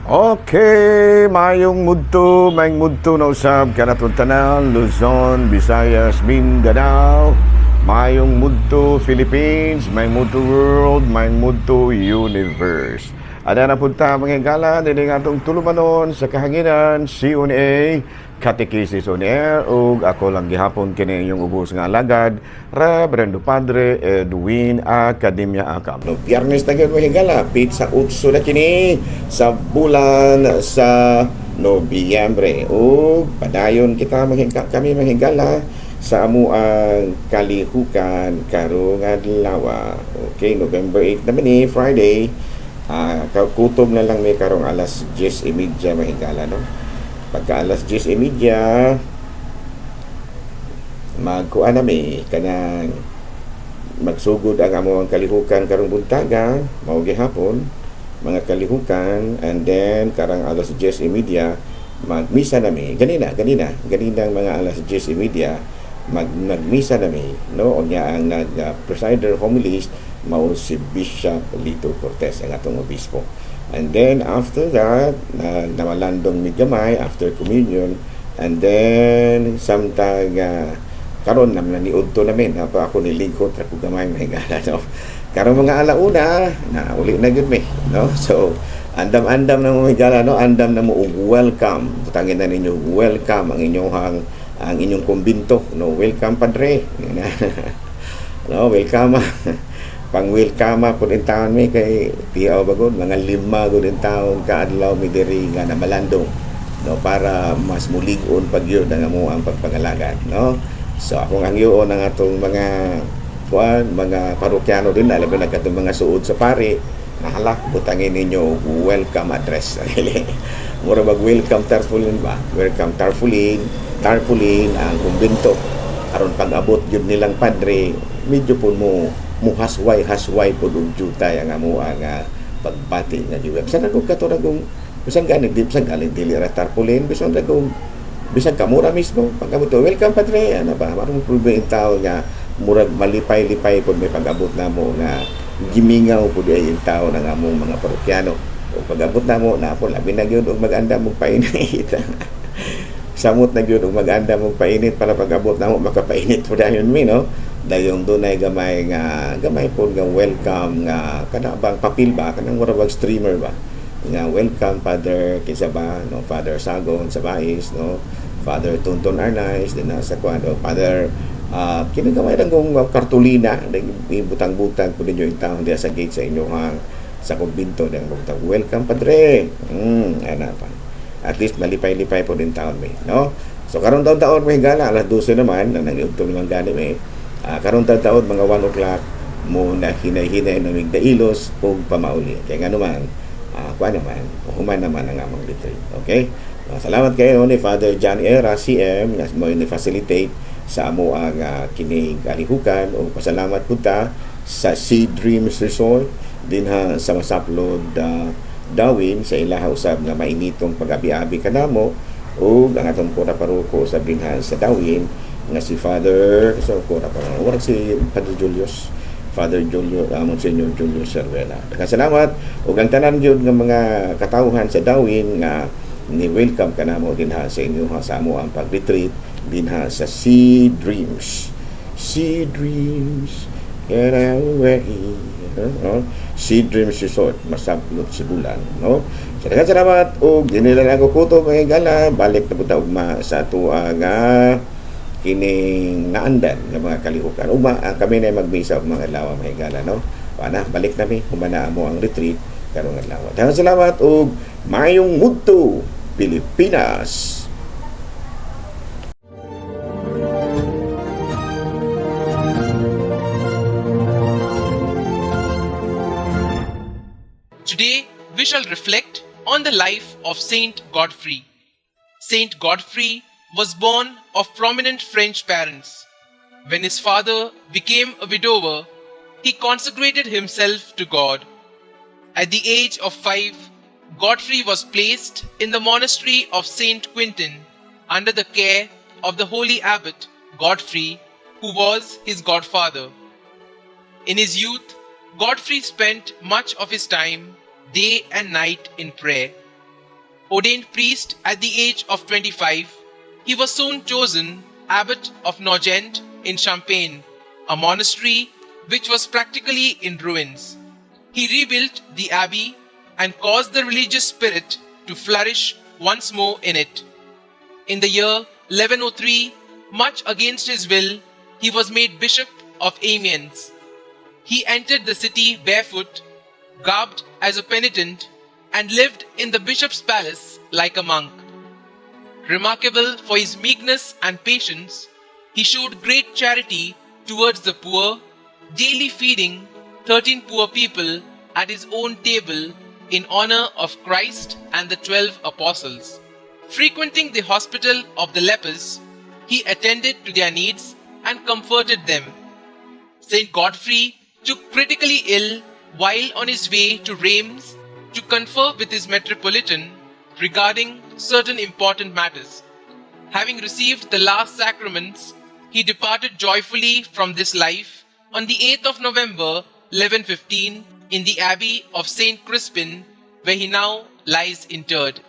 Okay, mayong mudto na usab kanatong tanan, Luzon, Visayas, Mindanao. Mayong mudto Philippines, may mudto world, may mudto universe. Ada na punta mga higala din atong tulumanon sa kahanginan, CUNA, Catechesis on Air, ug ako lang gihapon kini inyong ubos nga alagad, Reverendo Padre Edwin A. Acab. No, Biyernes na gyud mga higala, pizza utso na kini sa bulan sa Nobyembre. Ug padayon kita kami mga higala sa amuang kalihukan karong adlaw. Okay, November 8 naman ni Friday. Kutob na lang may karong alas 10:30 mahigala, no? Pagka alas 10:30 magkuan na may kanang magsugod ang amuang kalihukan karong buntaga, mao gihapon mga kalihukan, and then karang alas 10:30 magmisa na may ganina mga alas 10:30 magmisa na may, no? Og nya ang presider homilist mao si Bishop Lito Cortez, ang atong obispo. And then after that, namalandong ni gamay after communion, and then samtang karon naman niudto namin pa ako nilingkod ako gamay mahigala, no? Karon mga alauna na uli na gyud mi, no? So andam-andam na mo higala, no? Andam na mo og welcome, butangin na ninyo welcome ang inyong kumbinto, no? Welcome padre. No, welcome. Pang-welcome po din taon mi kay piaw bagod mga 5 gud din taon kaadlaw mi diri nga namalandong, no, para mas mulig-on pagyud ang amo ang pagpangalagad, no. So akong angyoon ang atong mga parokyano din, alam mo nagkatong mga suod sa pari, nahala butangin ninyo welcome address. Mura mag-welcome tarpaulin ba? Welcome tarpaulin ang kumbento aron pag-abot gyud nilang padre, medyo po mo hasway po og jutay ang amo ang pagbati nga gyud. Bisan ako katuragong bisan ganing dili ra tarpaulin, bisan kamura mismo pag-abot welcome padre, ano ba marong problema tao nga murag malipay-lipay pud may pag-abot namo nga gimingaw pud ay tao ng among mga parokyano. O pag-abot namo na po labi na gyud og mag-anda mong painit. Samot na gyud og mag-anda mong painit para pag-abot namo makapainit pud dayon mi, no? Dayong dunay gamay po nga welcome nga kana bang papel ba kanang murag streamer ba nga welcome Father kinsa ba, no? Father Sagon sa Bais, no? Father Tonton Arnaiz din sa kwado, Father kini gamay lang kong kartulina ibutang-butang po ninyo yung taon diya sa gate sa inyo sa kumbinto ng butang welcome padre, ana pa at least malipay-lipay po din taon may, no? So karon taon may higala alas 12 naman na nag-utol naman gani may karon taon mga 1 o'clock mo na hinay-hinay na migdailos o pamauli kaya nga naman kuha naman human naman ang amang retreat. Okay, salamat kayo ni Father John Era CM nga mo ni-facilitate sa amo ang kining kalihukan, o pasalamat po ta sa Sea Dreams Resort din sa Masaplod Dawin sa ilaha usab nga mainitong pag-abi-abi kanamo, o ang atong kura paroko sa binhan sa Dawin nga si Father si Father Julio Monsignor Julio Cervera. Salamat ug ang tanan gyud nga mga katawhan sa Dawin nga ni welcome kanamo din sa inyo sa amo ang pag-retreat din sa Sea Dreams get away, Sea Dreams Resort Masaplot Sibulan, no? Salamat og dinila lang ko kuto mga gala balik na buta ugma sa ato nga kining naandan ng mga kalihukan. Kami na magmisa og mga adlaw mga higala, no? Pana balik nami humana mo ang retreat karong adlaw. Salamat og mayong mudto Pilipinas. Today, we shall reflect on the life of Saint Godfrey. Saint Godfrey was born of prominent French parents. When his father became a widower, he consecrated himself to God. At the age of 5, Godfrey was placed in the monastery of Saint Quentin under the care of the holy abbot Godfrey, who was his godfather. In his youth, Godfrey spent much of his time, day and night, in prayer. Ordained priest at the age of 25, he was soon chosen abbot of Nogent in Champagne, a monastery which was practically in ruins. He rebuilt the abbey and caused the religious spirit to flourish once more in it. In the year 1103, much against his will, he was made Bishop of Amiens. He entered the city barefoot, garbed as a penitent, and lived in the bishop's palace like a monk. Remarkable for his meekness and patience, he showed great charity towards the poor, daily feeding 13 poor people at his own table in honor of Christ and the 12 apostles. Frequenting the hospital of the lepers, he attended to their needs and comforted them. Saint Godfrey took critically ill while on his way to Reims to confer with his metropolitan regarding certain important matters. Having received the last sacraments, he departed joyfully from this life on the 8th of November 1115 in the Abbey of Saint Crispin, where he now lies interred.